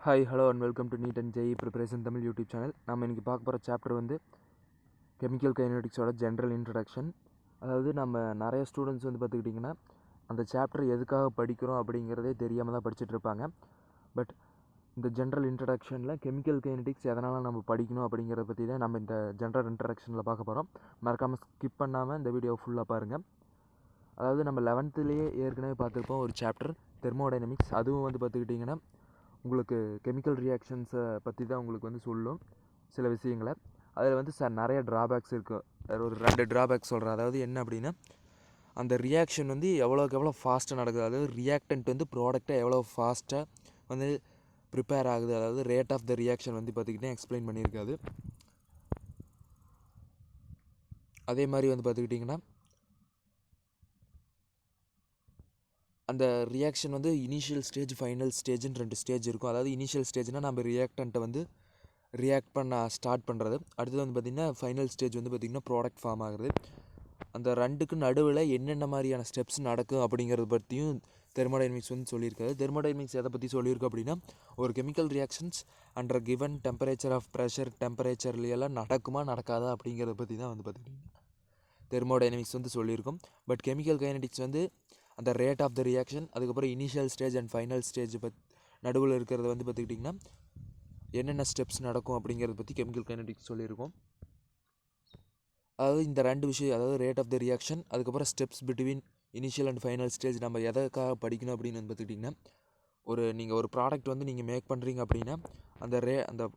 Hi hello and welcome to NEET and JEE preparation Tamil YouTube channel. நம்ம இன்றைக்கி பார்க்க போகிற சாப்டர் வந்து கெமிக்கல் கைனடிக்ஸோட ஜென்ரல் இன்ட்ரடக்ஷன். அதாவது நம்ம நிறைய ஸ்டூடெண்ட்ஸ் வந்து பார்த்துக்கிட்டிங்கன்னா அந்த சாப்டர் எதுக்காக படிக்கிறோம் அப்படிங்கிறதே தெரியாமல் தான் படிச்சுட்டு இருப்பாங்க. பட் இந்த ஜென்ரல் இன்ட்ரடக்ஷனில் கெமிக்கல் கைனடிக்ஸ் எதனால் நம்ம படிக்கணும் அப்படிங்கிறத பற்றி தான் நம்ம இந்த ஜென்ரல் இன்ட்ரடக்ஷனில் பார்க்க போகிறோம். மறக்காமல் ஸ்கிப் பண்ணாமல் இந்த வீடியோவை ஃபுல்லாக பாருங்கள். அதாவது நம்ம 11th ஏற்கனவே பார்த்துருப்போம் ஒரு சாப்டர் தெர்மோடைனமிக்ஸ். அதுவும் வந்து பார்த்துக்கிட்டிங்கன்னா உங்களுக்கு கெமிக்கல் ரியாக்ஷன்ஸை பற்றி தான் உங்களுக்கு வந்து சொல்லும் சில விஷயங்களை. அதில் வந்து நிறைய ட்ராபேக்ஸ் இருக்குது. ஒரு 2 ட்ராபேக்ஸ் சொல்கிறேன். அதாவது என்ன அப்படின்னா, அந்த ரியாக்ஷன் வந்து எவ்வளோக்கு எவ்வளோ ஃபாஸ்ட்டாக நடக்குது, அதாவது ரியாக்டன்ட் வந்து ப்ராடக்டாக எவ்வளோ ஃபாஸ்ட்டாக வந்து ப்ரிப்பேர் ஆகுது, அதாவது ரேட் ஆஃப் த ரியாக்ஷன் வந்து பார்த்துக்கிட்டே எக்ஸ்பிளைன் பண்ணியிருக்காது. அதே மாதிரி வந்து பார்த்துக்கிட்டிங்கன்னா அந்த ரியாக்ஷன் வந்து இனிஷியல் ஸ்டேஜ் ஃபைனல் ஸ்டேஜ்னு 2 ஸ்டேஜ் இருக்கும். அதாவது இனிஷியல் ஸ்டேஜ்னால் நம்ம ரியாக்டண்ட்டை வந்து ரியாக்ட் பண்ண ஸ்டார்ட் பண்ணுறது. அடுத்தது வந்து பார்த்திங்கன்னா ஃபைனல் ஸ்டேஜ் வந்து பார்த்திங்கன்னா ப்ராடக்ட் ஃபார்ம் ஆகுது. அந்த 2க்கு நடுவில் என்னென்ன மாதிரியான ஸ்டெப்ஸ் நடக்கும் அப்படிங்கிறத பற்றியும் தெர்மோடைனமிக்ஸ் வந்து சொல்லியிருக்காது. தெர்மோடைனமிக்ஸ் எதை பற்றி சொல்லியிருக்கு அப்படின்னா, ஒரு chemical reactions under given temperature of pressure டெம்பரேச்சர்லையெல்லாம் நடக்குமா நடக்காதா அப்படிங்கிறத பற்றி தான் வந்து பார்த்துக்கிட்டிங்கன்னா தெர்மோடைனமிக்ஸ் வந்து சொல்லியிருக்கோம். பட் கெமிக்கல் கைனடிக்ஸ் வந்து அந்த ரேட் ஆஃப் த ரியாக்ஷன், அதுக்கப்புறம் initial stage and final stage நடுவில் இருக்கிறத வந்து பார்த்துக்கிட்டிங்கன்னா என்னென்ன ஸ்டெப்ஸ் நடக்கும் அப்படிங்கிறத பற்றி கெமிக்கல் கைனடிக்ஸ் சொல்லியிருக்கோம். அதாவது இந்த 2 விஷயம், அதாவது ரேட் ஆஃப் த ரியாக்ஷன், அதுக்கப்புறம் steps between initial and final stage நம்ம எதற்காக படிக்கணும் அப்படின்னு வந்து பார்த்துக்கிட்டிங்கன்னா, நீங்கள் ஒரு ப்ராடக்ட் வந்து நீங்கள் மேக் பண்ணுறீங்க அப்படின்னா அந்த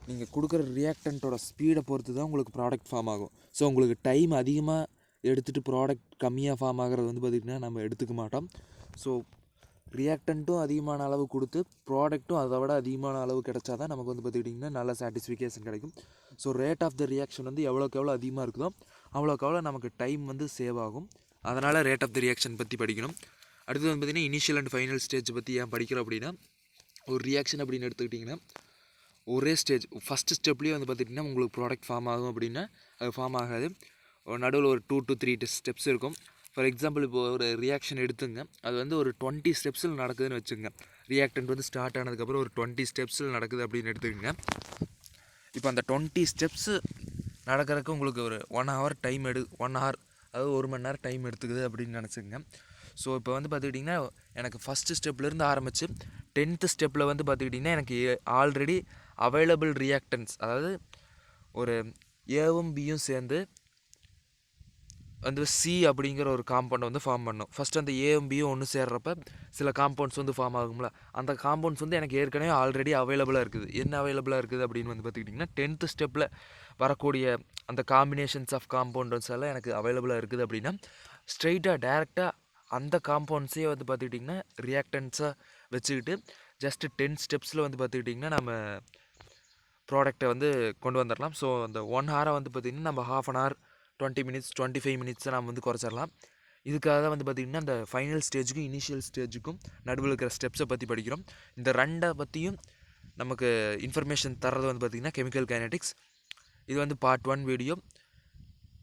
நீங்கள் கொடுக்குற ரியாக்டண்ட்டோட ஸ்பீடை பொறுத்து தான் உங்களுக்கு ப்ராடக்ட் ஃபார்ம் ஆகும். ஸோ உங்களுக்கு டைம் அதிகமாக எடுத்துகிட்டு ப்ராடக்ட் கம்மியாக ஃபார்ம் ஆகிறது வந்து பார்த்திங்கன்னா நம்ம எடுத்துக்க மாட்டோம். ஸோ ரியாக்டண்ட்டும் அதிகமான அளவு கொடுத்து ப்ராடக்ட்டும் அதை விட அதிகமான அளவு கிடச்சா தான் நமக்கு வந்து பார்த்துக்கிட்டிங்கன்னா நல்ல சாட்டிஸ்ஃபிகேஷன் கிடைக்கும். So rate of the reaction வந்து எவ்வளோக்கு எவ்வளோ அதிகமாக இருக்குதோ அவ்வளோக்கு எவ்வளோ நமக்கு டைம் வந்து சேவ் ஆகும். அதனால் ரேட் ஆஃப் த ரியாக்ஷன் பற்றி படிக்கணும். அடுத்தது வந்து பார்த்திங்கன்னா இனிஷியல் அண்ட் ஃபைனல் ஸ்டேஜ் பற்றி ஏன் படிக்கிறோம் அப்படின்னா, ஒரு ரியாக்ஷன் அப்படின்னு எடுத்துக்கிட்டிங்கன்னா ஒரே ஸ்டேஜ் ஃபஸ்ட்டு ஸ்டெப்லேயே வந்து பார்த்துக்கிட்டிங்கன்னா உங்களுக்கு ப்ராடக்ட் ஃபார்ம் ஆகும் அப்படின்னா அது ஃபார்ம் ஆகாது. நடுவில் ஒரு 2 to 3 ஸ்டெப்ஸ் இருக்கும். ஃபார் எக்ஸாம்பிள் இப்போ ஒரு ரியாக்ஷன் எடுத்துங்க, அது வந்து ஒரு 20 ஸ்டெப்ஸில் நடக்குதுன்னு வச்சுங்க. ரியாக்டன்ட் வந்து ஸ்டார்ட் ஆனதுக்கப்புறம் ஒரு 20 ஸ்டெப்ஸில் நடக்குது அப்படின்னு எடுத்துக்கோங்க. இப்போ அந்த 20 ஸ்டெப்ஸு நடக்கிறதுக்கு உங்களுக்கு ஒரு 1 hour டைம் 1 hour, அதாவது 1 மணி நேரம் டைம் எடுத்துக்குது அப்படின்னு நினச்சிங்க. ஸோ இப்போ வந்து பார்த்துக்கிட்டிங்கன்னா எனக்கு ஃபஸ்ட்டு ஸ்டெப்லேருந்து ஆரம்பித்து 10th ஸ்டெப்பில் வந்து பார்த்துக்கிட்டிங்கன்னா எனக்கு ஆல்ரெடி அவைலபிள் ரியாக்டன்ஸ், அதாவது ஒரு ஏவும் பியும் சேர்ந்து வந்து சி அப்படிங்கிற ஒரு காம்பவுண்ட் வந்து ஃபார்ம் பண்ணும். ஃபஸ்ட்டு அந்த ஏவும் பியும் ஒன்று சேர்றப்ப சில காம்பவுண்ட்ஸ் வந்து ஃபார்ம் ஆகும்ல, அந்த காம்பவுண்ட்ஸ் வந்து எனக்கு ஏற்கனவே ஆல்ரெடி அவைலபிளாக இருக்குது. என்ன அவைலபிளாக இருக்குது அப்படின்னு வந்து பார்த்துக்கிட்டிங்கன்னா 10th ஸ்டெப்பில் வரக்கூடிய அந்த காம்பினேஷன்ஸ் ஆஃப் காம்பவுண்ட்ஸ் எல்லாம் எனக்கு அவைலபிளாக இருக்குது அப்படின்னா ஸ்ட்ரெயிட்டாக டேரெக்டாக அந்த காம்பவுண்ட்ஸே வந்து பார்த்துக்கிட்டிங்கன்னா ரியாக்டன்ஸாக வச்சுக்கிட்டு ஜஸ்ட்டு 10 ஸ்டெப்ஸில் வந்து பார்த்துக்கிட்டிங்கன்னா நம்ம ப்ராடக்டை வந்து கொண்டு வந்துடலாம். ஸோ அந்த 1 hour வந்து பார்த்திங்கன்னா நம்ம 1/2 hour 20 minutes 25 minutes நம்ம வந்து குறைச்சிடலாம். இதுக்காக தான் வந்து பார்த்திங்கன்னா அந்த ஃபைனல் ஸ்டேஜுக்கும் இனிஷியல் ஸ்டேஜுக்கும் நடுவில் இருக்கிற ஸ்டெப்ஸை பற்றி படிக்கிறோம். இந்த 2 பற்றியும் நமக்கு இன்ஃபர்மேஷன் தர்றது வந்து பார்த்திங்கன்னா கெமிக்கல் கைனடிக்ஸ். இது வந்து பார்ட் 1 வீடியோ.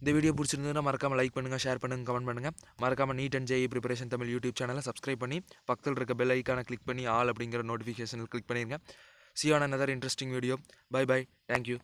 இந்த வீடியோ பிடிச்சிருந்ததுன்னா மறக்காமல் லைக் பண்ணுங்கள், ஷேர் பண்ணுங்கள், கமெண்ட் பண்ணுங்கள். மறக்காமல் NEET and JEE preparation Tamil YouTube சேனலை சப்ஸ்கிரைப் பண்ணி பக்கத்தில் இருக்க பெல் ஐக்கானை கிளிக் பண்ணி ஆல் அப்படிங்கிற நோட்டிஃபிகேஷனில் கிளிக் பண்ணிடுங்க. See you on another interesting video. Bye bye. Thank you.